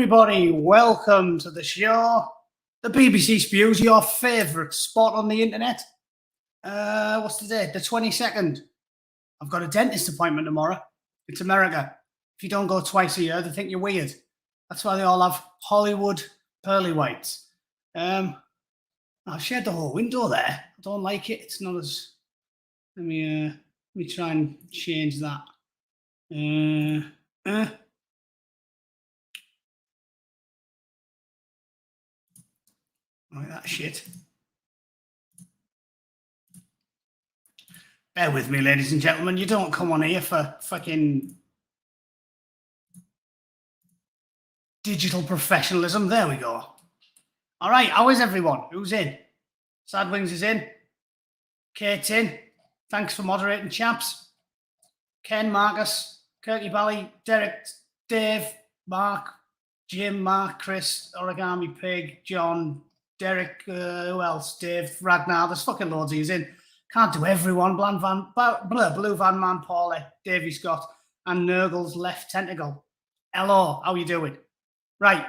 everybody, welcome to the show. The BBC Spews, your favourite spot on the internet. What's the date? The 22nd. I've got a dentist appointment tomorrow. It's America. If you don't go twice a year, they think you're weird. That's why they all have Hollywood pearly whites. I've shared the whole window there. I don't like it. It's not as... Let me try and change that. Like that shit. Bear with me, ladies and gentlemen. You don't come on here for fucking digital professionalism. There we go. All right, how is everyone? Who's in? Sadwings is in. Kate's in. Thanks for moderating, chaps. Ken, Marcus, Kirky Bally, Derek, Dave, Mark, Jim, Mark, Chris, Origami Pig, John, Derek, who else? Dave, Ragnar. There's fucking loads of yous in. Can't do everyone. Blue Van Man, Paulie, Davy Scott, and Nurgle's Left Tentacle. Hello, how you doing? Right.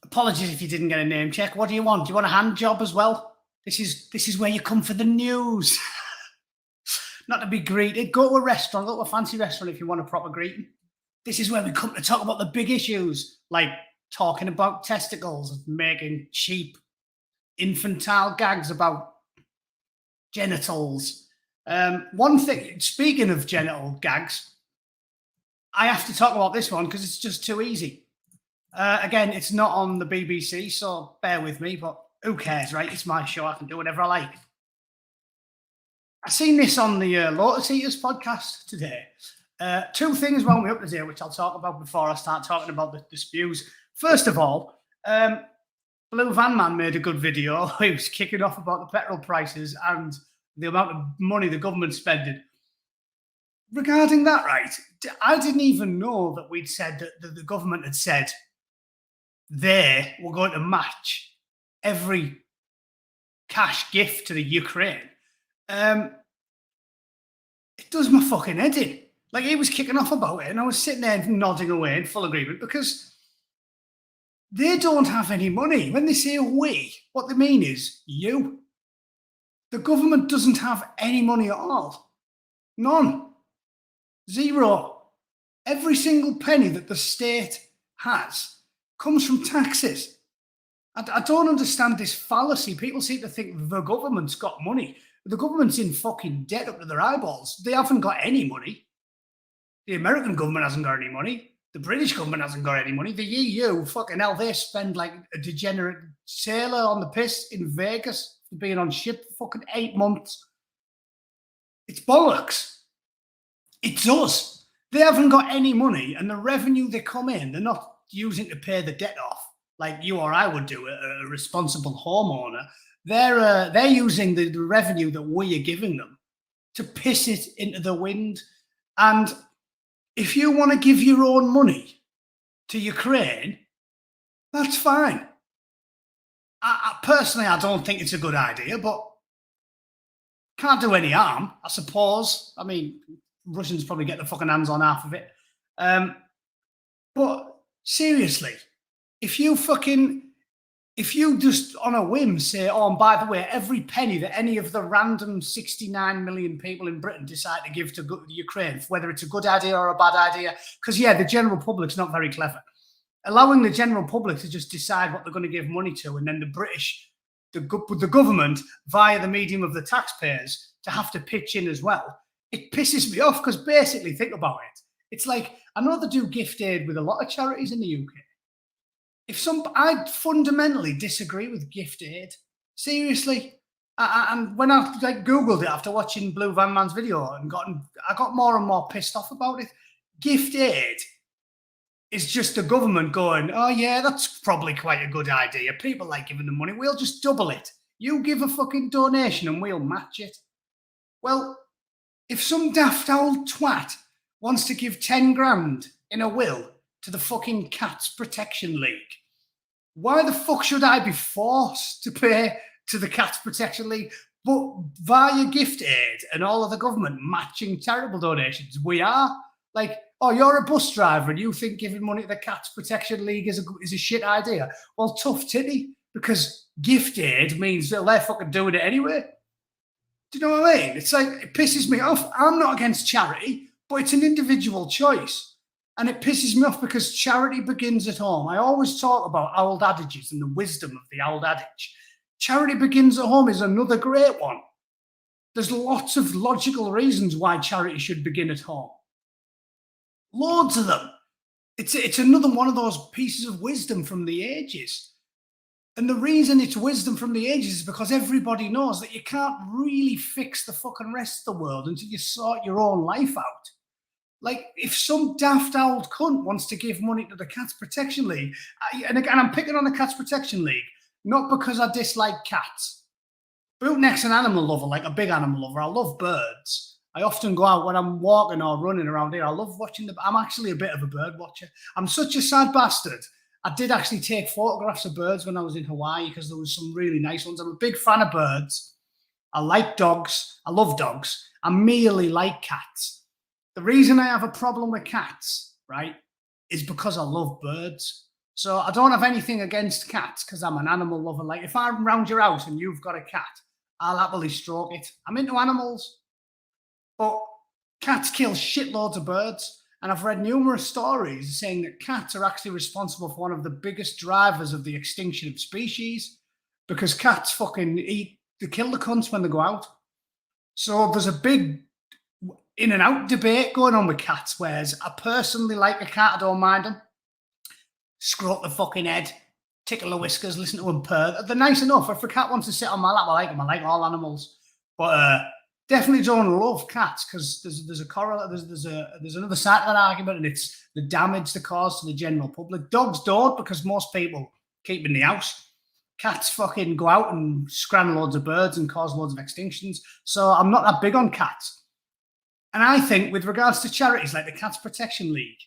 Apologies if you didn't get a name check. What do you want? Do you want a hand job as well? This is where you come for the news. Not to be greeted. Go to a restaurant, go to a fancy restaurant if you want a proper greeting. This is where we come to talk about the big issues, like talking about testicles, making cheap, infantile gags about genitals. One thing, speaking of genital gags, I have to talk about this one because it's just too easy. Again, it's not on the BBC, so bear with me, but who cares, right? It's my show. I can do whatever I like. I seen this on the Lotus Eaters podcast today. Two things wound me up today, which I'll talk about before I start talking about the spews. First of all, Blue Van Man made a good video. He was kicking off about the petrol prices and the amount of money the government's spending. Regarding that, right, I didn't even know that we'd said that the government had said they were going to match every cash gift to the Ukraine. It does my fucking head in. Like, he was kicking off about it, and I was sitting there nodding away in full agreement because they don't have any money. When they say we, what they mean is you. The government doesn't have any money at all. None. Zero. Every single penny that the state has comes from taxes. I don't understand this fallacy. People seem to think the government's got money. The government's in fucking debt up to their eyeballs. They haven't got any money. The American government hasn't got any money. The British government hasn't got any money. The EU, fucking hell, they spend like a degenerate sailor on the piss in Vegas for being on ship for fucking 8 months. It's bollocks. It's us. They haven't got any money, and the revenue they come in, they're not using to pay the debt off like you or I would do, a responsible homeowner. They're using the revenue that we are giving them to piss it into the wind. And if you want to give your own money to Ukraine, that's fine. I personally, I don't think it's a good idea, but can't do any harm, I suppose. I mean, Russians probably get their fucking hands on half of it. But seriously, if you just on a whim say, oh, and by the way, every penny that any of the random 69 million people in Britain decide to give to Ukraine, whether it's a good idea or a bad idea, because, yeah, the general public's not very clever. Allowing the general public to just decide what they're going to give money to, and then the government, via the medium of the taxpayers, to have to pitch in as well, it pisses me off because basically, think about it. It's like, I know they do gift aid with a lot of charities in the UK. I fundamentally disagree with gift aid. Seriously. And when I Googled it after watching Blue Van Man's video and I got more and more pissed off about it. Gift aid is just the government going, oh yeah, that's probably quite a good idea. People like giving them money. We'll just double it. You give a fucking donation and we'll match it. Well, if some daft old twat wants to give 10 grand in a will to the fucking Cats Protection League, why the fuck should I be forced to pay to the Cats Protection League? But via gift aid and all of the government matching charitable donations, we are. Like, oh, you're a bus driver and you think giving money to the Cats Protection League is a shit idea. Well, tough titty, because gift aid means that they're fucking doing it anyway. Do you know what I mean? It's like, it pisses me off. I'm not against charity, but it's an individual choice. And it pisses me off because charity begins at home. I always talk about old adages and the wisdom of the old adage. Charity begins at home is another great one. There's lots of logical reasons why charity should begin at home. Loads of them. It's another one of those pieces of wisdom from the ages. And the reason it's wisdom from the ages is because everybody knows that you can't really fix the fucking rest of the world until you sort your own life out. Like, if some daft old cunt wants to give money to the Cats Protection League, and again, I'm picking on the Cats Protection League, not because I dislike cats. Bootneck's an animal lover, like a big animal lover. I love birds. I often go out when I'm walking or running around here. I love watching I'm actually a bit of a bird watcher. I'm such a sad bastard. I did actually take photographs of birds when I was in Hawaii because there was some really nice ones. I'm a big fan of birds. I like dogs. I love dogs. I merely like cats. The reason I have a problem with cats, right, is because I love birds. So I don't have anything against cats because I'm an animal lover. Like, if I'm round your house and you've got a cat, I'll happily stroke it. I'm into animals. But cats kill shitloads of birds. And I've read numerous stories saying that cats are actually responsible for one of the biggest drivers of the extinction of species, because cats fucking they kill the cunts when they go out. So there's a big in and out debate going on with cats, whereas I personally like a cat. I don't mind them. Scrote the fucking head, tickle the whiskers, listen to them purr. They're nice enough. If a cat wants to sit on my lap, I like them. I like all animals. But definitely don't love cats because there's a correlate. There's another side to that argument, and it's the damage they cause to the general public. Dogs don't, because most people keep in the house. Cats fucking go out and scram loads of birds and cause loads of extinctions. So I'm not that big on cats. And I think with regards to charities like the Cats Protection League,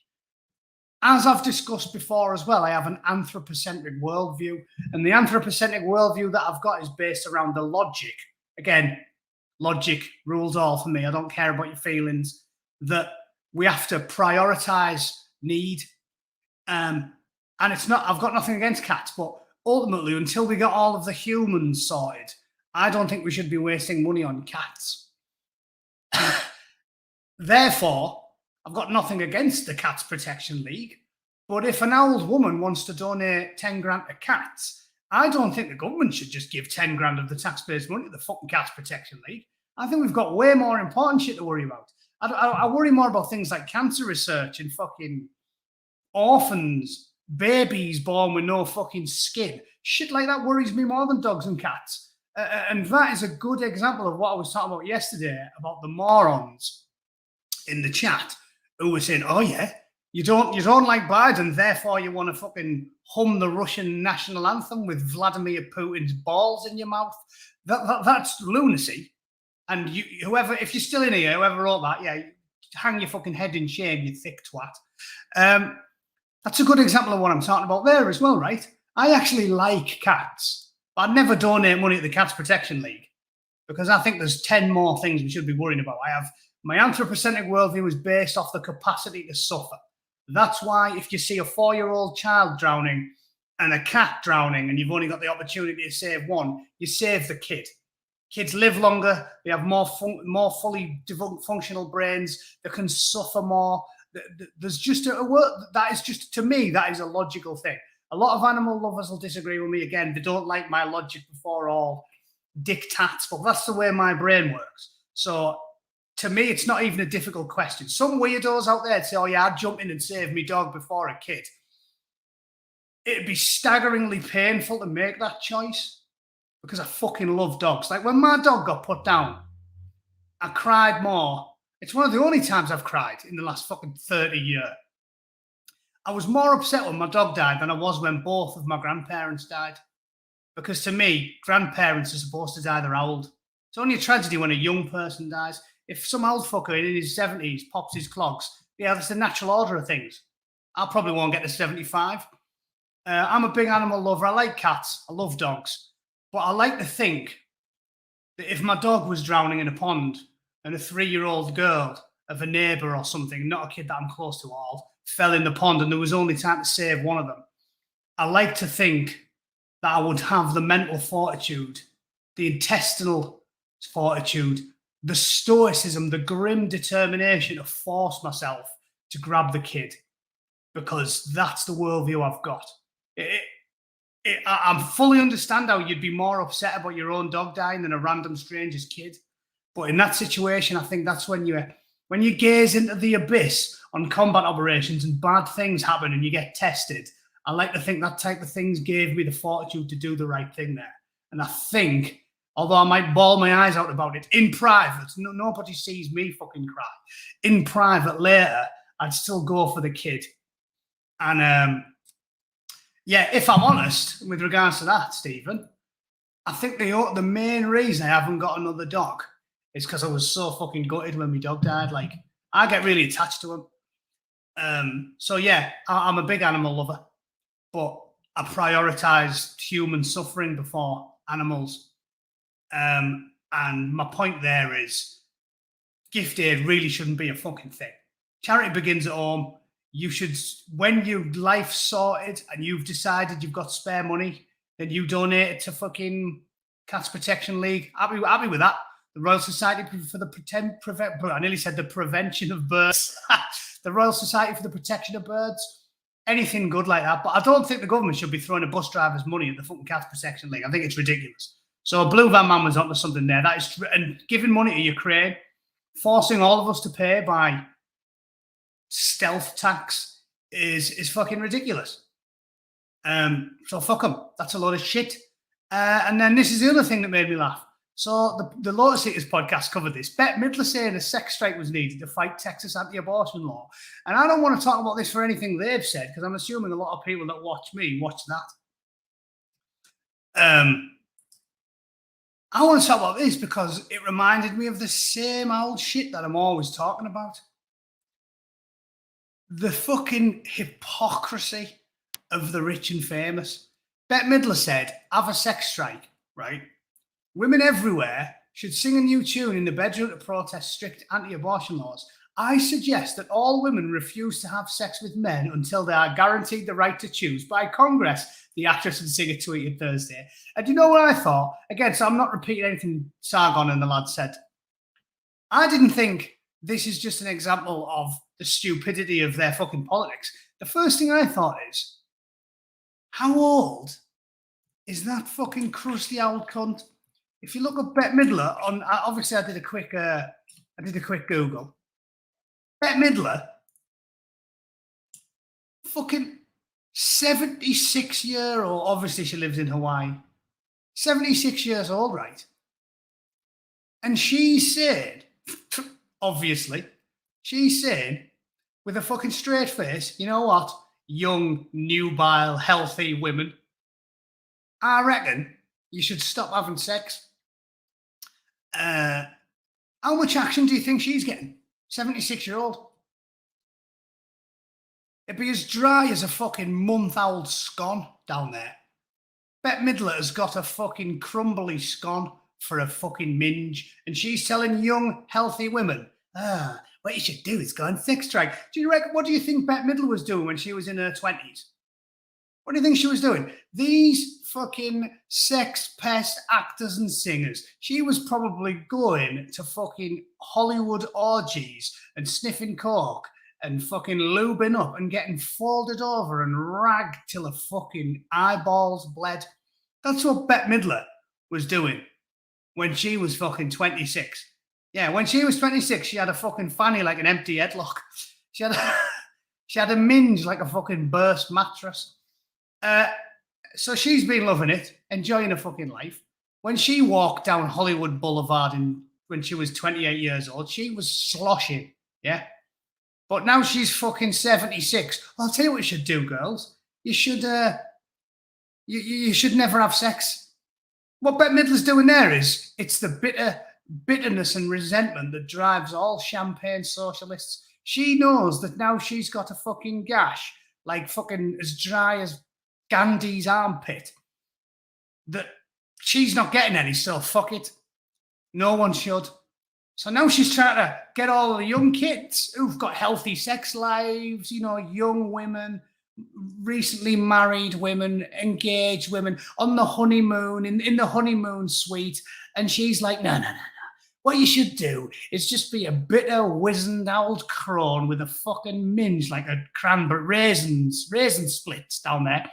as I've discussed before as well, I have an anthropocentric worldview. And the anthropocentric worldview that I've got is based around the logic. Again, logic rules all for me. I don't care about your feelings. That we have to prioritize need. And it's not, I've got nothing against cats, but ultimately, until we get all of the humans sorted, I don't think we should be wasting money on cats. Therefore, I've got nothing against the Cats Protection League. But if an old woman wants to donate 10 grand to cats, I don't think the government should just give 10 grand of the taxpayers' money to the fucking Cats Protection League. I think we've got way more important shit to worry about. I worry more about things like cancer research and fucking orphans, babies born with no fucking skin. Shit like that worries me more than dogs and cats. And that is a good example of what I was talking about yesterday about the morons in the chat who were saying, oh yeah, you don't like Biden, therefore you want to fucking hum the Russian national anthem with Vladimir Putin's balls in your mouth. That's lunacy. And whoever, if you're still in here, whoever wrote that, yeah, hang your fucking head in shame, you thick twat. That's a good example of what I'm talking about there as well, right? I actually like cats, but I'd never donate money to the Cats Protection League because I think there's 10 more things we should be worrying about. My anthropocentric worldview is based off the capacity to suffer. That's why if you see a 4-year-old child drowning and a cat drowning and you've only got the opportunity to save one, you save the kid. Kids live longer. They have more fully functional brains. They can suffer more. There's just a word that is just, to me, that is a logical thing. A lot of animal lovers will disagree with me. Again, they don't like my logic before all dictats, but that's the way my brain works. So to me, it's not even a difficult question. Some weirdos out there say, oh yeah, I'd jump in and save me dog before a kid. It'd be staggeringly painful to make that choice because I fucking love dogs. Like when my dog got put down, I cried more. It's one of the only times I've cried in the last fucking 30 years. I was more upset when my dog died than I was when both of my grandparents died. Because to me, grandparents are supposed to die, they're old. It's only a tragedy when a young person dies. If some old fucker in his 70s pops his clogs, yeah, that's the natural order of things. I probably won't get to 75. I'm a big animal lover. I like cats. I love dogs. But I like to think that if my dog was drowning in a pond and a 3-year-old girl of a neighbour or something, not a kid that I'm close to all, fell in the pond and there was only time to save one of them, I like to think that I would have the mental fortitude, the intestinal fortitude, the stoicism, the grim determination to force myself to grab the kid, because that's the worldview I've got. I fully understand how you'd be more upset about your own dog dying than a random stranger's kid. But in that situation, I think that's when you gaze into the abyss on combat operations and bad things happen and you get tested. I like to think that type of things gave me the fortitude to do the right thing there. And I think, although I might bawl my eyes out about it in private, nobody sees me fucking cry. In private later, I'd still go for the kid. And yeah, if I'm honest with regards to that, Stephen, I think the main reason I haven't got another dog is because I was so fucking gutted when my dog died. Like, I get really attached to him. So yeah, I'm a big animal lover, but I prioritise human suffering before animals. And my point there is, gift aid really shouldn't be a fucking thing. Charity begins at home. You should, when your life's sorted and you've decided you've got spare money, then you donate it to fucking Cats Protection League. Happy with that. The Royal Society for the I nearly said the prevention of birds. The Royal Society for the Protection of Birds. Anything good like that. But I don't think the government should be throwing a bus driver's money at the fucking Cats Protection League. I think it's ridiculous. So Blue Van Man was onto something there. That is, and giving money to Ukraine, forcing all of us to pay by stealth tax is fucking ridiculous. So fuck them. That's a load of shit. And then this is the other thing that made me laugh. So the Lotus Eaters podcast covered this. Bette Midler saying a sex strike was needed to fight Texas anti-abortion law. And I don't want to talk about this for anything they've said, because I'm assuming a lot of people that watch me watch that. I want to talk about this because it reminded me of the same old shit that I'm always talking about. The fucking hypocrisy of the rich and famous. Bette Midler said, have a sex strike, right? Women everywhere should sing a new tune in the bedroom to protest strict anti-abortion laws. I suggest that all women refuse to have sex with men until they are guaranteed the right to choose by Congress, the actress and singer tweeted Thursday. And you know what I thought? Again, so I'm not repeating anything Sargon and the lad said. I didn't think this is just an example of the stupidity of their fucking politics. The first thing I thought is, how old is that fucking crusty old cunt? If you look at Bette Midler on, obviously I did a quick Google. Bette Midler, fucking 76-year-old. Obviously she lives in Hawaii. 76 years old, right? And she's saying, obviously, she's saying with a fucking straight face, you know what, young, nubile, healthy women, I reckon you should stop having sex. How much action do you think she's getting? 76-year-old. It'd be as dry as a fucking month-old scone down there. Bette Midler has got a fucking crumbly scone for a fucking minge, and she's telling young, healthy women, what you should do is go on sex strike. What do you think Bette Midler was doing when she was in her 20s? What do you think she was doing? These fucking sex pest actors and singers. She was probably going to fucking Hollywood orgies and sniffing coke and fucking lubing up and getting folded over and ragged till her fucking eyeballs bled. That's what Bette Midler was doing when she was fucking 26. Yeah, when she was 26, she had a fucking fanny like an empty headlock. She had a minge like a fucking burst mattress. So she's been loving it, enjoying her fucking life. When she walked down Hollywood Boulevard when she was 28 years old, she was sloshing, yeah? But now she's fucking 76. I'll tell you what you should do, girls. You should you should never have sex. What Bette Midler's doing there is, it's the bitterness and resentment that drives all champagne socialists. She knows that now she's got a fucking gash, like fucking as dry as Gandhi's armpit, that she's not getting any, so fuck it. No one should. So now she's trying to get all the young kids who've got healthy sex lives, you know, young women, recently married women, engaged women on the honeymoon, in the honeymoon suite. And she's like, no. What you should do is just be a bitter, wizened old crone with a fucking minge like a cranberry raisin splits down there.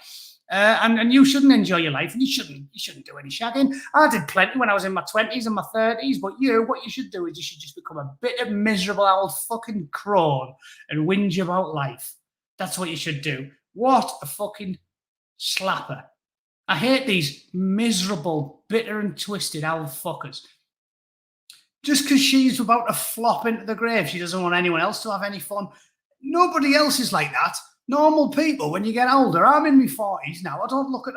And you shouldn't enjoy your life, and you shouldn't do any shagging. I did plenty when I was in my 20s and my 30s, but what you should do is you should just become a bitter, miserable old fucking crone and whinge about life. That's what you should do. What a fucking slapper. I hate these miserable, bitter and twisted old fuckers. Just because she's about to flop into the grave, she doesn't want anyone else to have any fun. Nobody else is like that. Normal people, when you get older, I'm in my 40s now. I don't look at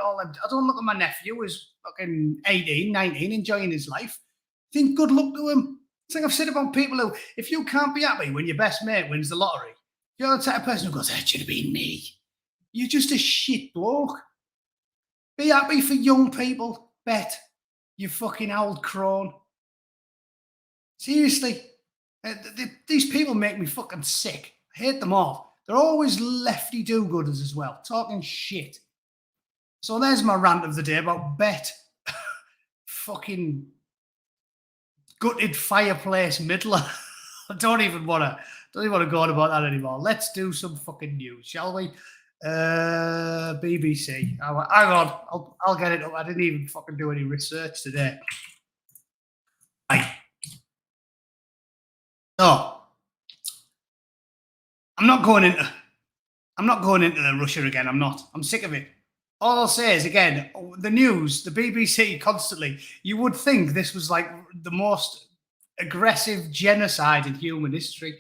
my nephew who's fucking 18, 19, enjoying his life. Think good luck to him. It's like I've said about people who, if you can't be happy when your best mate wins the lottery, you're the type of person who goes, it should have been me. You're just a shit bloke. Be happy for young people, Bette. You fucking old crone. Seriously, these people make me fucking sick. I hate them all. They're always lefty do-gooders as well, talking shit. So there's my rant of the day about Bette. Fucking gutted fireplace Midler. I don't even want to go on about that anymore. Let's do some fucking news, shall we? BBC. Hang on, I'll get it up. I didn't even fucking do any research today. No, I'm not going into the Russia again. I'm sick of it. All I'll say is, again, the news, the BBC constantly, you would think this was like the most aggressive genocide in human history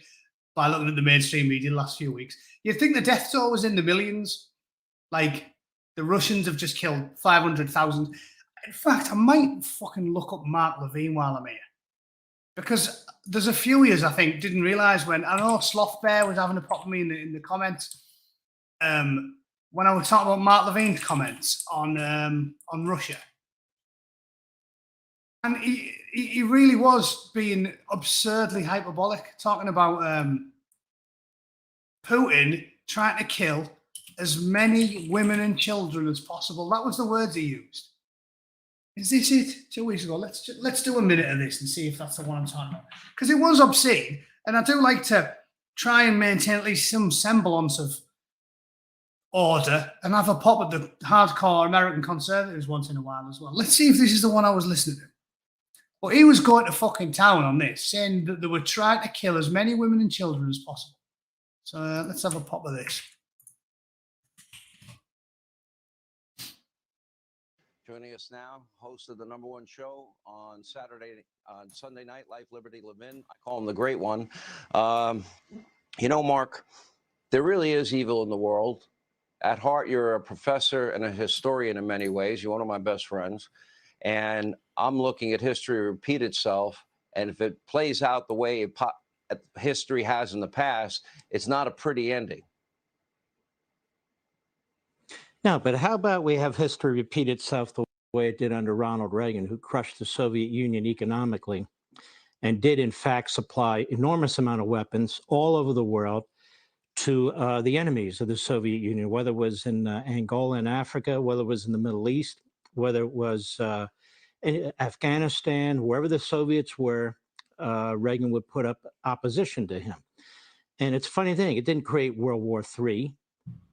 by looking at the mainstream media the last few weeks. You'd think the death toll was in the millions. Like, the Russians have just killed 500,000. In fact, I might fucking look up Mark Levine while I'm here. Because there's a few years, I think, didn't realise when, I know Sloth Bear was having a pop with me in the comments, when I was talking about Mark Levine's comments on Russia. And he really was being absurdly hyperbolic, talking about Putin trying to kill as many women and children as possible. That was the words he used. Is this it? 2 weeks ago. Let's do a minute of this and see if that's the one I'm talking about. Because it was obscene, and I do like to try and maintain at least some semblance of order and have a pop at the hardcore American conservatives once in a while as well. Let's see if this is the one I was listening to. But he was going to fucking town on this, saying that they were trying to kill as many women and children as possible. So let's have a pop of this. Joining us now, host of the #1 show on Sunday night, Life, Liberty, Levin. I call him the Great One. You know, Mark, there really is evil in the world. At heart, you're a professor and a historian in many ways. You're one of my best friends. And I'm looking at history repeat itself. And if it plays out the way history has in the past, it's not a pretty ending. No, but how about we have history repeat itself the way it did under Ronald Reagan, who crushed the Soviet Union economically and did, in fact, supply enormous amount of weapons all over the world to the enemies of the Soviet Union, whether it was in Angola in Africa, whether it was in the Middle East, whether it was in Afghanistan, wherever the Soviets were, Reagan would put up opposition to him. And it's a funny thing, it didn't create World War III.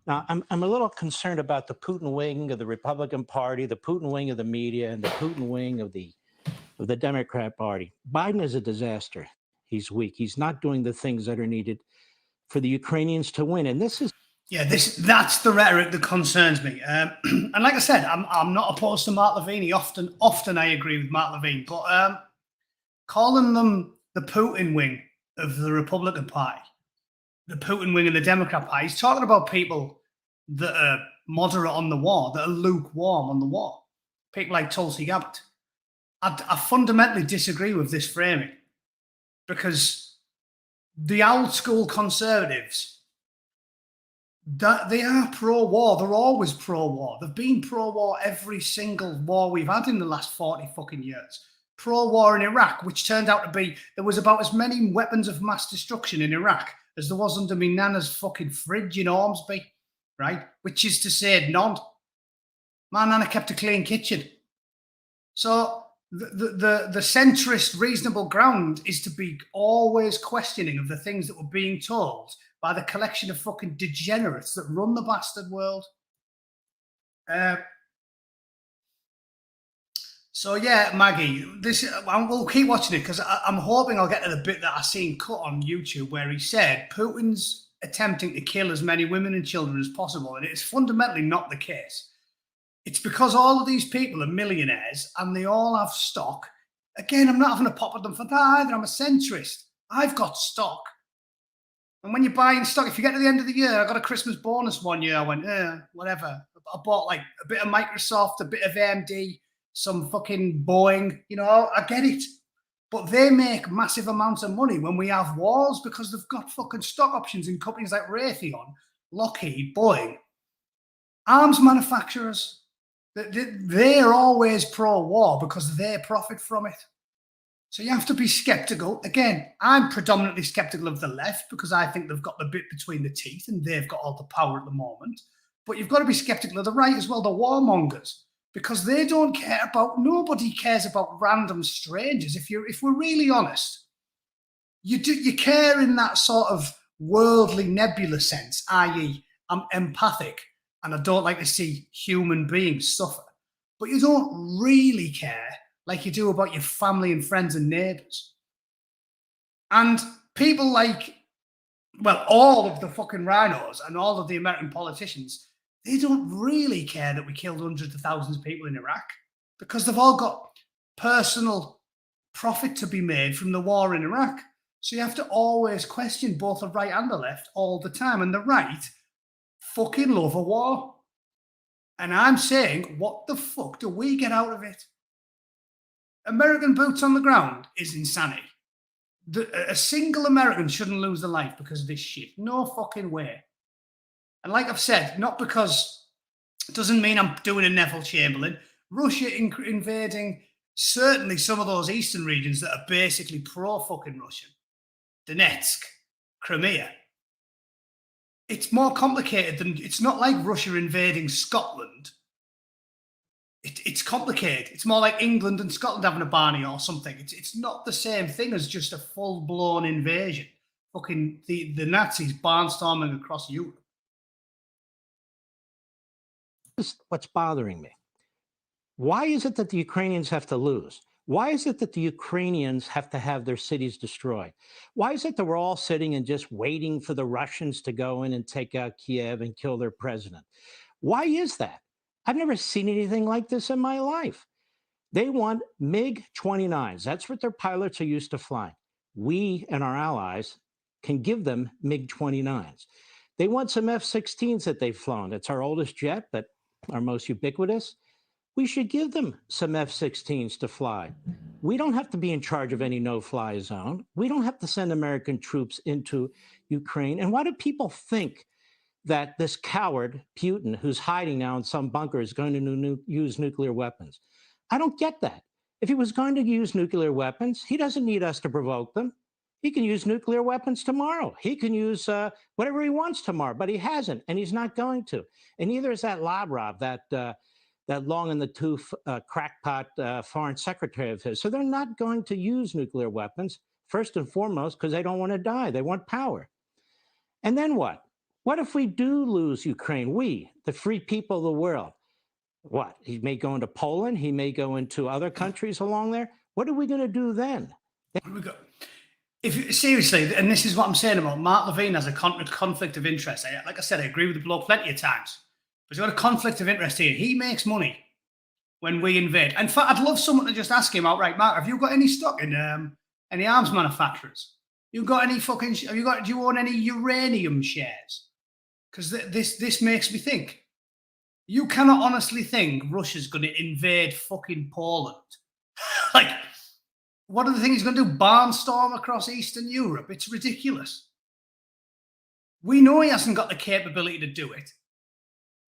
Now, I'm a little concerned about the Putin wing of the Republican Party, the Putin wing of the media, and the Putin wing of the Democrat Party. Biden is a disaster. He's weak. He's not doing the things that are needed for the Ukrainians to win. And this is... Yeah, that's the rhetoric that concerns me. And like I said, I'm not opposed to Mark Levine. Often I agree with Mark Levine. But calling them the Putin wing of the Republican Party, the Putin wing of the Democrat Party, he's talking about people that are moderate on the war, that are lukewarm on the war. People like Tulsi Gabbard. I fundamentally disagree with this framing because the old school conservatives, they are pro-war. They're always pro-war. They've been pro-war every single war we've had in the last 40 fucking years. pro-war in Iraq, which turned out to be, there was about as many weapons of mass destruction in Iraq as there was under me nana's fucking fridge in Ormsby, right? Which is to say none. My nana kept a clean kitchen. So the centrist reasonable ground is to be always questioning of the things that were being told by the collection of fucking degenerates that run the bastard world. So yeah, Maggie, we'll keep watching it because I'm hoping I'll get to the bit that I seen cut on YouTube where he said Putin's attempting to kill as many women and children as possible, and it's fundamentally not the case. It's because all of these people are millionaires and they all have stock. Again, I'm not having a pop at them for that either. I'm a centrist. I've got stock. And when you're buying stock, if you get to the end of the year, I got a Christmas bonus one year. I went, whatever. I bought like a bit of Microsoft, a bit of AMD, some fucking Boeing. You know, I get it. But they make massive amounts of money when we have wars because they've got fucking stock options in companies like Raytheon, Lockheed, Boeing. Arms manufacturers. They're always pro-war because they profit from it. So you have to be skeptical. Again, I'm predominantly skeptical of the left because I think they've got the bit between the teeth and they've got all the power at the moment. But you've got to be skeptical of the right as well, the warmongers, because they don't care about, nobody cares about random strangers. If we're really honest, you care in that sort of worldly nebula sense, i.e. I'm empathic and I don't like to see human beings suffer. But you don't really care like you do about your family and friends and neighbours. And people like, well, all of the fucking rhinos and all of the American politicians, they don't really care that we killed hundreds of thousands of people in Iraq because they've all got personal profit to be made from the war in Iraq. So you have to always question both the right and the left all the time. And the right fucking love a war. And I'm saying, what the fuck do we get out of it? American boots on the ground is insanity. A single American shouldn't lose their life because of this shit. No fucking way. And like I've said, not because it doesn't mean I'm doing a Neville Chamberlain. Russia invading certainly some of those eastern regions that are basically pro-fucking Russian. Donetsk, Crimea. It's more complicated than, it's not like Russia invading Scotland. It's complicated. It's more like England and Scotland having a Barney or something. It's not the same thing as just a full-blown invasion. Fucking the Nazis barnstorming across Europe. This is what's bothering me. Why is it that the Ukrainians have to lose? Why is it that the Ukrainians have to have their cities destroyed? Why is it that we're all sitting and just waiting for the Russians to go in and take out Kiev and kill their president? Why is that? I've never seen anything like this in my life. They want MiG-29s. That's what their pilots are used to flying. We and our allies can give them MiG-29s. They want some F-16s that they've flown. It's our oldest jet, but our most ubiquitous. We should give them some F-16s to fly. We don't have to be in charge of any no-fly zone. We don't have to send American troops into Ukraine. And why do people think that this coward, Putin, who's hiding now in some bunker, is going to use nuclear weapons? I don't get that. If he was going to use nuclear weapons, he doesn't need us to provoke them. He can use nuclear weapons tomorrow. He can use whatever he wants tomorrow, but he hasn't, and he's not going to. And neither is that Lavrov, that long-in-the-tooth crackpot foreign secretary of his. So they're not going to use nuclear weapons, first and foremost, because they don't want to die. They want power. And then what? What if we do lose Ukraine? We, the free people of the world. What? He may go into Poland. He may go into other countries along there. What are we going to do then? Seriously, and this is what I'm saying about Mark Levine has a conflict of interest. Like I said, I agree with the bloke plenty of times. But he's got a conflict of interest here. He makes money when we invade. In fact, I'd love someone to just ask him outright, Mark, have you got any stock in any arms manufacturers? You got any fucking? Do you own any uranium shares? Because this makes me think. You cannot honestly think Russia's going to invade fucking Poland. Like, what are the things he's going to do? Barnstorm across Eastern Europe? It's ridiculous. We know he hasn't got the capability to do it.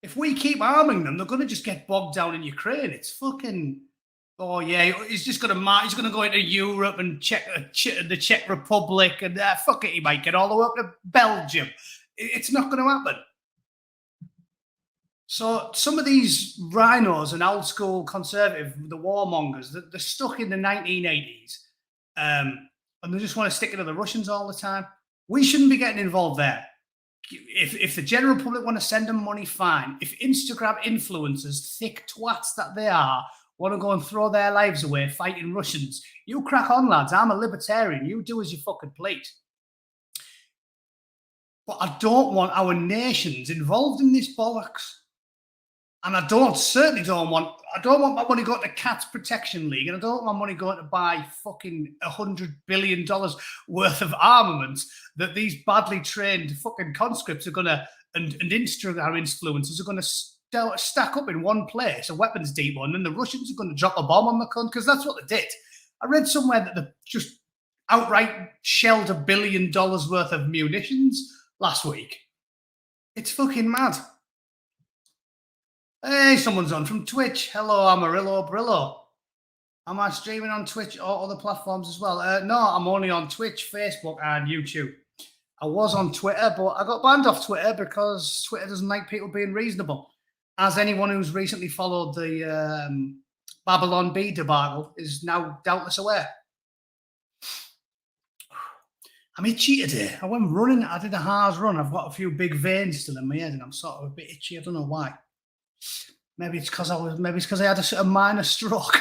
If we keep arming them, they're going to just get bogged down in Ukraine. It's fucking Oh yeah, he's just going to he's going to go into Europe and the Czech Republic, and fuck it, he might get all the way up to Belgium. It's not going to happen. So some of these rhinos and old school conservative, the warmongers, they're stuck in the 1980s, and they just want to stick it to the Russians all the time. We shouldn't be getting involved there. If the general public want to send them money, fine. If Instagram influencers, thick twats that they are, want to go and throw their lives away fighting Russians, you crack on, lads. I'm a libertarian. You do as you fucking please. But I don't want our nations involved in this bollocks. And I certainly don't want my money going to Cats Protection League, and I don't want my money going to buy fucking $100 billion worth of armaments that these badly trained fucking conscripts are going to, and Instagram influencers are going to stack up in one place, a weapons depot, and then the Russians are going to drop a bomb on the cunt, because that's what they did. I read somewhere that they just outright shelled $1 billion worth of munitions last week. It's fucking mad. Hey, someone's on from Twitch. Hello, Amarillo Brillo. Am I streaming on Twitch or other platforms as well? No, I'm only on Twitch, Facebook, and YouTube. I was on Twitter, but I got banned off Twitter because Twitter doesn't like people being reasonable. As anyone who's recently followed the Babylon Bee debacle is now doubtless aware. I'm itchy today. I went running. I did a hard run. I've got a few big veins still in my head, and I'm sort of a bit itchy. I don't know why. Maybe it's because I had a minor stroke.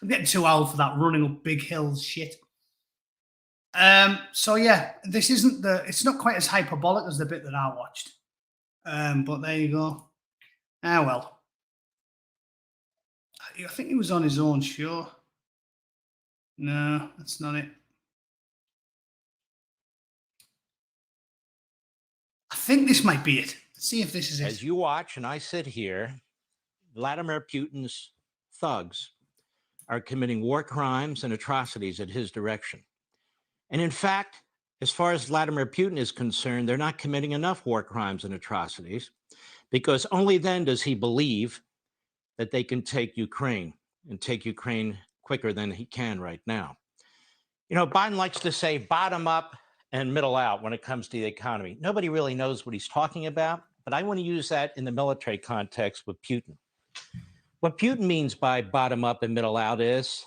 I'm getting too old for that running up big hills shit. So yeah, it's not quite as hyperbolic as the bit that I watched. But there you go. Ah well. I think he was on his own show. No, that's not it. I think this might be it. Let's see if this is it. As you watch and I sit here, Vladimir Putin's thugs are committing war crimes and atrocities at his direction. And in fact, as far as Vladimir Putin is concerned, they're not committing enough war crimes and atrocities, because only then does he believe that they can take Ukraine, and take Ukraine quicker than he can right now. You know, Biden likes to say bottom up and middle out when it comes to the economy. Nobody really knows what he's talking about, but I want to use that in the military context with Putin. What Putin means by bottom up and middle out is,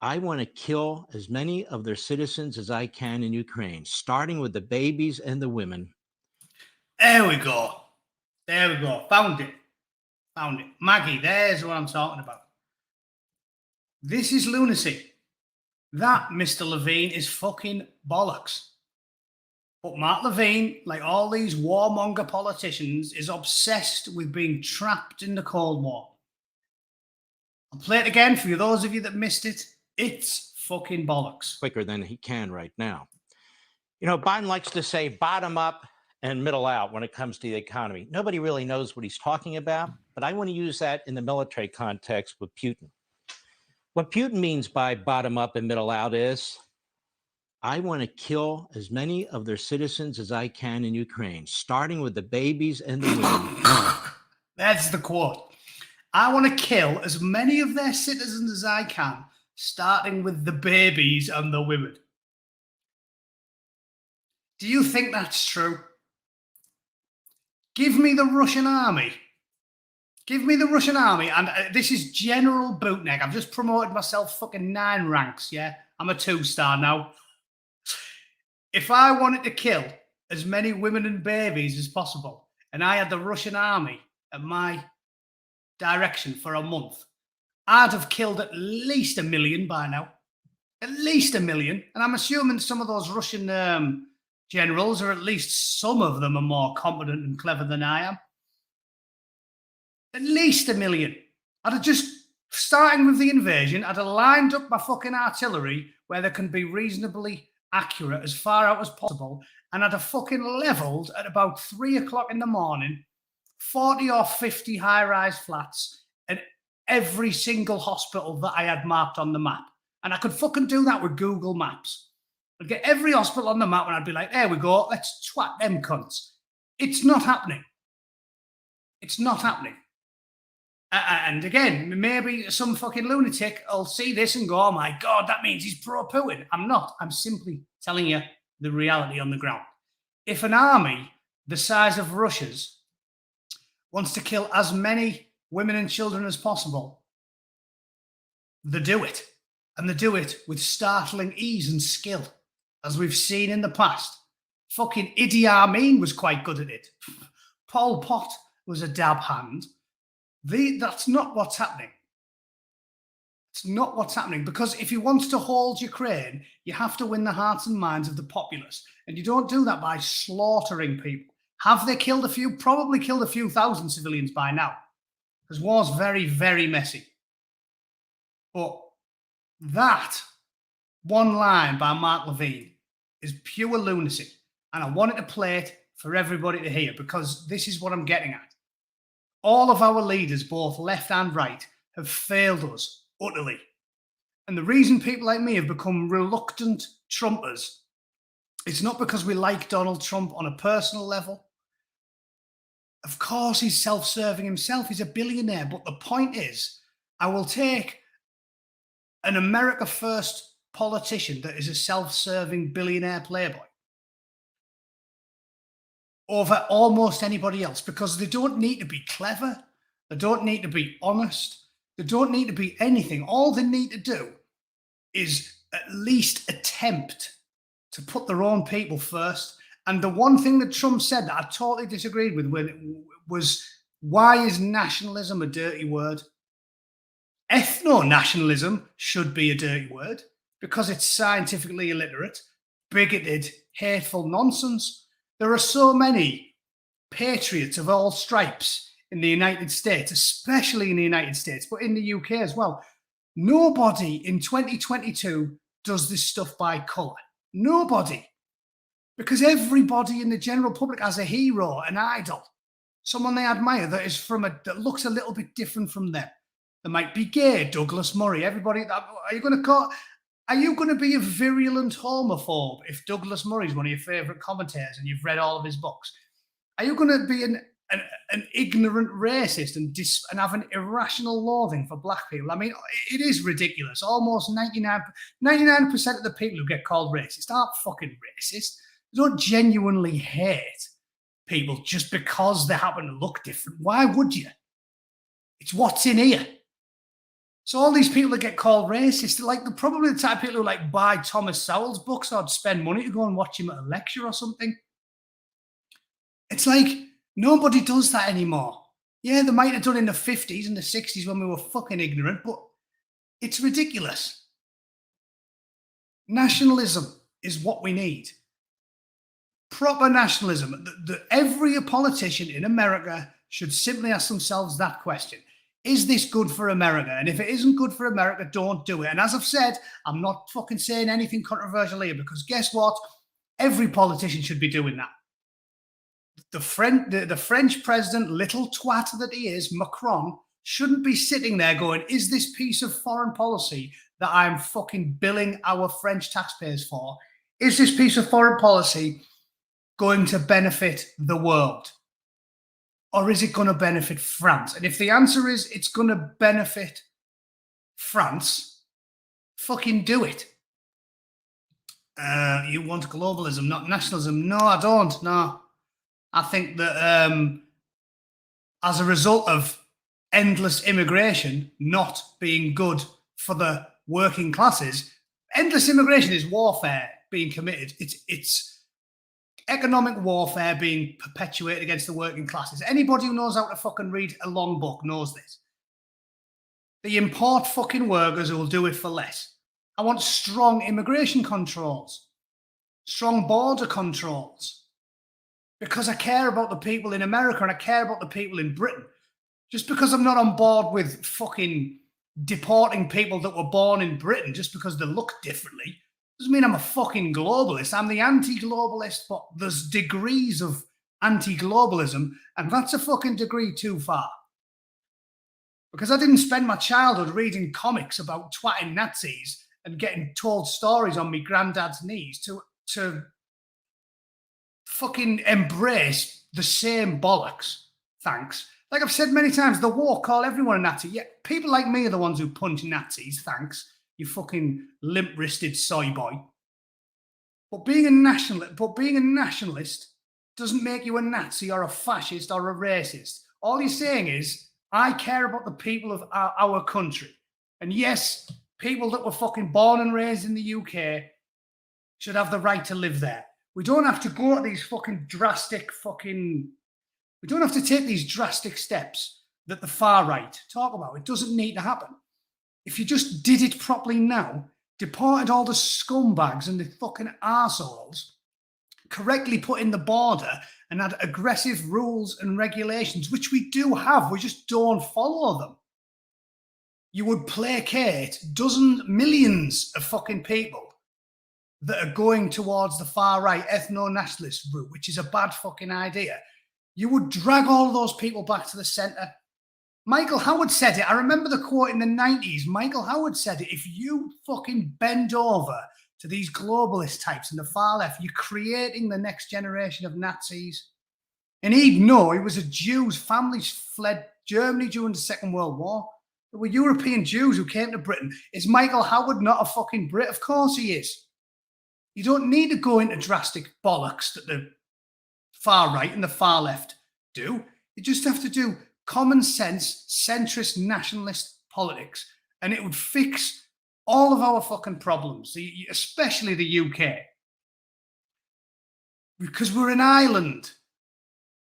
I want to kill as many of their citizens as I can in Ukraine, starting with the babies and the women. There we go. There we go. Found it. Found it. Maggie, there's what I'm talking about. This is lunacy. That, Mr. Levine, is fucking bollocks. But Matt Levine, like all these warmonger politicians, is obsessed with being trapped in the Cold War. I'll play it again for you, those of you that missed it. It's fucking bollocks. Quicker than he can right now. You know, Biden likes to say bottom up and middle out when it comes to the economy. Nobody really knows what he's talking about, but I want to use that in the military context with Putin. What Putin means by bottom up and middle out is, I want to kill as many of their citizens as I can in Ukraine, starting with the babies and the women. That's the quote. I want to kill as many of their citizens as I can, starting with the babies and the women. Do you think that's true? Give me the Russian army. Give me the Russian army. And this is General Bootneck. I've just promoted myself fucking 9 ranks, yeah? I'm a 2-star now. If I wanted to kill as many women and babies as possible, and I had the Russian army at my direction for a month, I'd have killed at least 1 million by now. At least 1 million. And I'm assuming some of those Russian generals, or at least some of them, are more competent and clever than I am. At least 1 million. I'd have just, starting with the invasion, I'd have lined up my fucking artillery where they can be reasonably accurate as far out as possible, and I'd have fucking levelled at about 3 o'clock in the morning 40 or 50 high-rise flats and every single hospital that I had marked on the map. And I could fucking do that with Google Maps. I'd get every hospital on the map and I'd be like, there we go, let's twat them cunts. It's not happening. It's not happening. And again, maybe some fucking lunatic will see this and go, oh my God, that means he's pro-Putin. I'm not. I'm simply telling you the reality on the ground. If an army the size of Russia's wants to kill as many women and children as possible, they do it. And they do it with startling ease and skill, as we've seen in the past. Fucking Idi Amin was quite good at it. Pol Pot was a dab hand. That's not what's happening. It's not what's happening, because if you want to hold Ukraine, you have to win the hearts and minds of the populace. And you don't do that by slaughtering people. Have they killed a few? Probably killed a few thousand civilians by now, because war's very, very messy. But that one line by Mark Levine is pure lunacy. And I wanted to play it for everybody to hear, because this is what I'm getting at. All of our leaders, both left and right, have failed us utterly. And the reason people like me have become reluctant Trumpers is not because we like Donald Trump on a personal level. Of course, he's self-serving himself. He's a billionaire. But the point is, I will take an America First politician that is a self-serving billionaire playboy over almost anybody else, because they don't need to be clever. They don't need to be honest. They don't need to be anything. All they need to do is at least attempt to put their own people first. And the one thing that Trump said that I totally disagreed with was, why is nationalism a dirty word? Ethno-nationalism should be a dirty word because it's scientifically illiterate, bigoted, hateful nonsense. There are so many patriots of all stripes in the United States, especially in the United States, but in the UK as well. Nobody in 2022 does this stuff by colour. Nobody. Because everybody in the general public has a hero, an idol, someone they admire that is that looks a little bit different from them. They might be gay, Douglas Murray. Everybody, are you going to be a virulent homophobe if Douglas Murray is one of your favourite commentators and you've read all of his books? Are you going to be an ignorant racist and have an irrational loathing for black people? I mean, it is ridiculous. Almost 99% of the people who get called racist aren't fucking racist. They don't genuinely hate people just because they happen to look different. Why would you? It's what's in here. So all these people that get called racist, they're probably the type of people who buy Thomas Sowell's books or spend money to go and watch him at a lecture or something. It's like nobody does that anymore. Yeah, they might have done in the 50s and the 60s when we were fucking ignorant, but it's ridiculous. Nationalism is what we need. Proper nationalism. Every politician in America should simply ask themselves that question. Is this good for America? And if it isn't good for America, don't do it. And as I've said, I'm not fucking saying anything controversial here, because guess what? Every politician should be doing that. The French president, little twat that he is, Macron, shouldn't be sitting there going, is this piece of foreign policy that I'm fucking billing our French taxpayers for, is this piece of foreign policy going to benefit the world? Or is it going to benefit France? And if the answer is it's going to benefit France, fucking do it. You want globalism, not nationalism? No, I don't. No. I think that as a result of endless immigration not being good for the working classes, endless immigration is warfare being committed. It's economic warfare being perpetuated against the working classes. Anybody who knows how to fucking read a long book knows this. They import fucking workers who will do it for less. I want strong immigration controls, strong border controls, because I care about the people in America and I care about the people in Britain. Just because I'm not on board with fucking deporting people that were born in Britain just because they look differently doesn't mean I'm a fucking globalist. I'm the anti-globalist, but there's degrees of anti-globalism, and that's a fucking degree too far. Because I didn't spend my childhood reading comics about twatting Nazis and getting told stories on my granddad's knees to fucking embrace the same bollocks, thanks, Like I've said many times, the war call everyone a Nazi. Yeah, people like me are the ones who punch Nazis. Thanks, you fucking limp-wristed soy boy. But being a nationalist doesn't make you a Nazi or a fascist or a racist. All you're saying is, I care about the people of our country. And yes, people that were fucking born and raised in the UK should have the right to live there. We don't have to go to these fucking drastic fucking... We don't have to take these drastic steps that the far right talk about. It doesn't need to happen. If you just did it properly now, deported all the scumbags and the fucking arseholes, correctly put in the border and had aggressive rules and regulations, which we do have, we just don't follow them. You would placate millions of fucking people that are going towards the far right ethno-nationalist route, which is a bad fucking idea. You would drag all of those people back to the centre. Michael Howard said it. I remember the quote in the 90s. Michael Howard said it. If you fucking bend over to these globalist types in the far left, you're creating the next generation of Nazis. And he'd know. He was a Jew. His family fled Germany during the Second World War. There were European Jews who came to Britain. Is Michael Howard not a fucking Brit? Of course he is. You don't need to go into drastic bollocks that the far right and the far left do. You just have to do common sense, centrist, nationalist politics, and it would fix all of our fucking problems, especially the UK. Because we're an island.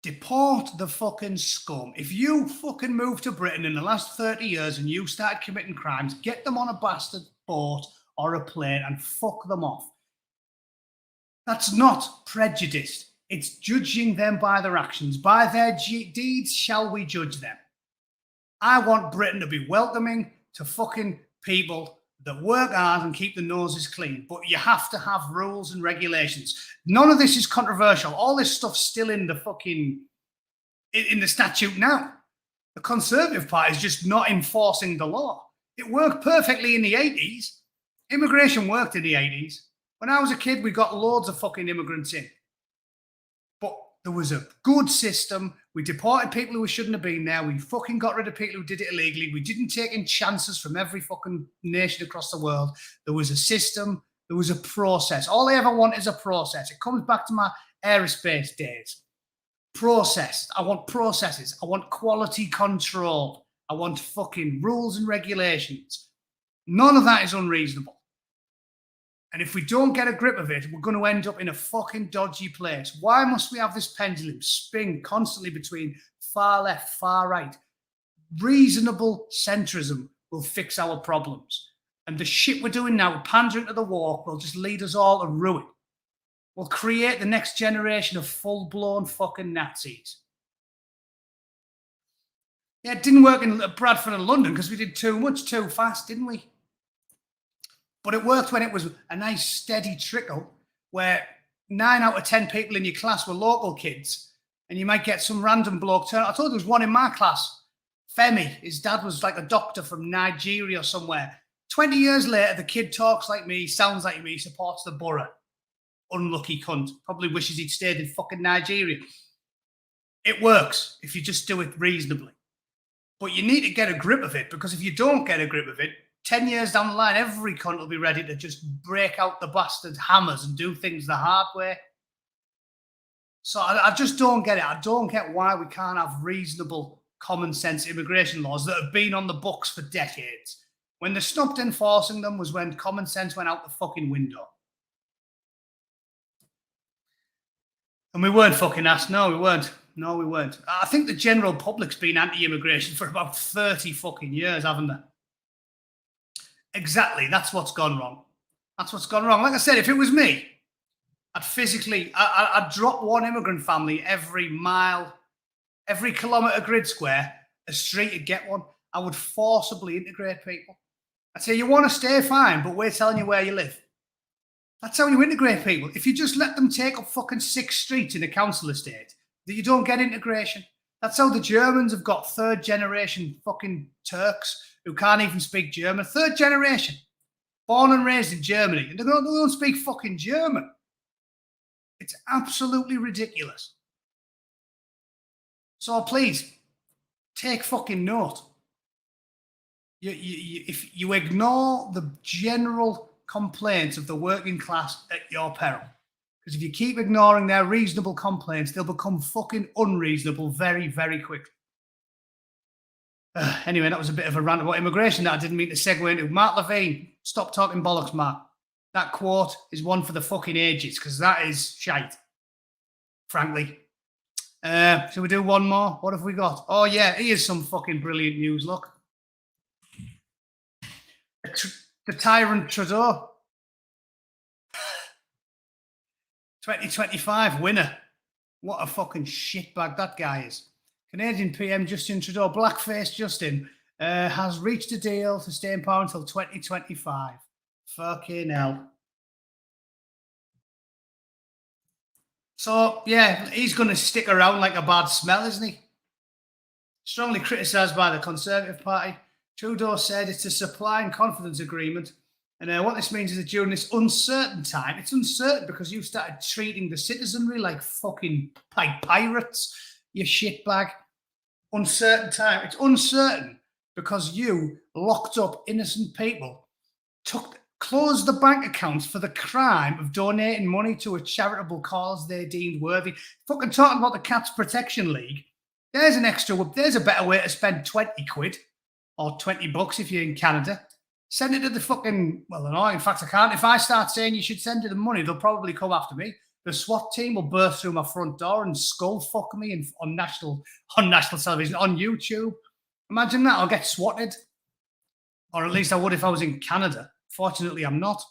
Deport the fucking scum. If you fucking moved to Britain in the last 30 years and you started committing crimes, get them on a bastard boat or a plane and fuck them off. That's not prejudice. It's judging them by their actions. By their deeds shall we judge them. I want Britain to be welcoming to fucking people that work hard and keep the noses clean. But you have to have rules and regulations. None of this is controversial. All this stuff's still in the fucking... in the statute now. The Conservative Party is just not enforcing the law. It worked perfectly in the 80s. Immigration worked in the 80s. When I was a kid, we got loads of fucking immigrants in. But there was a good system. We deported people who shouldn't have been there. We fucking got rid of people who did it illegally. We didn't take in chances from every fucking nation across the world. There was a system. There was a process. All I ever want is a process. It comes back to my aerospace days. Process. I want processes. I want quality control. I want fucking rules and regulations. None of that is unreasonable. And if we don't get a grip of it, we're going to end up in a fucking dodgy place. Why must we have this pendulum spin constantly between far left, far right? Reasonable centrism will fix our problems. And the shit we're doing now, pandering to the woke, will just lead us all to ruin. We'll create the next generation of full-blown fucking Nazis. Yeah, it didn't work in Bradford and London because we did too much too fast, didn't we? But it worked when it was a nice steady trickle where 9 out of 10 people in your class were local kids and you might get some random bloke turn. I told you there was one in my class, Femi. His dad was like a doctor from Nigeria or somewhere. 20 years later, the kid talks like me, sounds like me, supports the borough. Unlucky cunt. Probably wishes he'd stayed in fucking Nigeria. It works if you just do it reasonably. But you need to get a grip of it, because if you don't get a grip of it, 10 years down the line, every cunt will be ready to just break out the bastard hammers and do things the hard way. So I just don't get it. I don't get why we can't have reasonable, common sense immigration laws that have been on the books for decades. When they stopped enforcing them was when common sense went out the fucking window. And we weren't fucking asked. No, we weren't. No, we weren't. I think the general public's been anti-immigration for about 30 fucking years, haven't they? Exactly. That's what's gone wrong. That's what's gone wrong. Like I said, if it was me, I'd drop one immigrant family every mile, every kilometre grid square, a street to get one. I would forcibly integrate people. I'd say, you want to stay, fine, but we're telling you where you live. That's how you integrate people. If you just let them take up fucking 6 streets in a council estate, that you don't get integration. That's how the Germans have got 3rd generation fucking Turks who can't even speak German. 3rd generation, born and raised in Germany, and they don't speak fucking German. It's absolutely ridiculous. So please, take fucking note. If you ignore the general complaints of the working class at your peril, because if you keep ignoring their reasonable complaints, they'll become fucking unreasonable very, very quickly. Anyway, that was a bit of a rant about immigration that I didn't mean to segue into. Mark Levine, stop talking bollocks, Mark. That quote is one for the fucking ages, because that is shite, frankly. Shall we do one more? What have we got? Oh, yeah, here's some fucking brilliant news, look. The tyrant Trudeau. 2025 winner. What a fucking shitbag that guy is. Canadian PM Justin Trudeau, blackface Justin, has reached a deal to stay in power until 2025. Fucking hell. So, yeah, he's going to stick around like a bad smell, isn't he? Strongly criticised by the Conservative Party. Trudeau said it's a supply and confidence agreement. And what this means is that during this uncertain time, it's uncertain because you started treating the citizenry like fucking pirates, you shitbag. Uncertain time. It's uncertain because you locked up innocent people, closed the bank accounts for the crime of donating money to a charitable cause they deemed worthy. Fucking talking about the Cats Protection League. There's a better way to spend 20 quid or 20 bucks if you're in Canada. Send it to the fucking, well, no, in fact, I can't. If I start saying you should send it the money, they'll probably come after me. The SWAT team will burst through my front door and skull fuck me on national television, on YouTube. Imagine that. I'll get swatted. Or at least I would if I was in Canada. Fortunately, I'm not.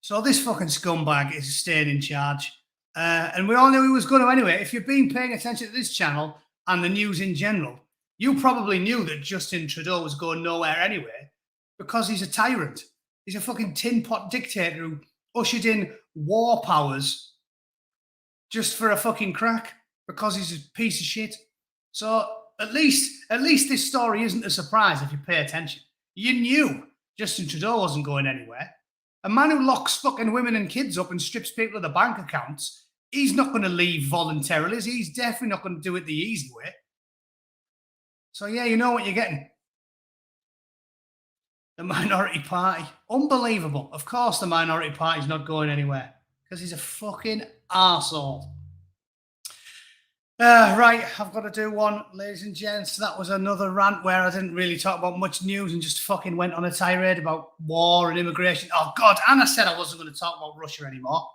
So this fucking scumbag is staying in charge. And we all knew he was going to anyway. If you've been paying attention to this channel and the news in general, you probably knew that Justin Trudeau was going nowhere anyway because he's a tyrant. He's a fucking tin pot dictator who ushered in war powers just for a fucking crack because he's a piece of shit. So at least this story isn't a surprise if you pay attention. You knew Justin Trudeau wasn't going anywhere. A man who locks fucking women and kids up and strips people of their bank accounts, he's not going to leave voluntarily. He's definitely not going to do it the easy way. So, yeah, you know what you're getting. The Minority Party. Unbelievable. Of course the Minority Party's not going anywhere because he's a fucking arsehole. Right, I've got to do one, ladies and gents. That was another rant where I didn't really talk about much news and just fucking went on a tirade about war and immigration. Oh, God, and I said I wasn't going to talk about Russia anymore.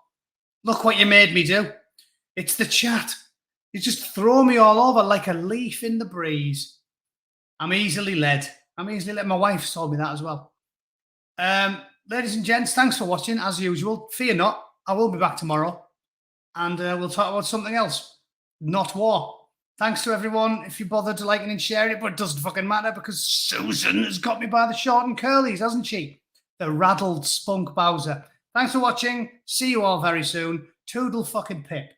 Look what you made me do. It's the chat. You just throw me all over like a leaf in the breeze. I'm easily led. My wife's told me that as well. Ladies and gents, thanks for watching, as usual. Fear not, I will be back tomorrow. And we'll talk about something else. Not war. Thanks to everyone if you bothered to liking and sharing it, but it doesn't fucking matter because Susan has got me by the short and curlies, hasn't she? The raddled spunk Bowser. Thanks for watching. See you all very soon. Toodle fucking pip.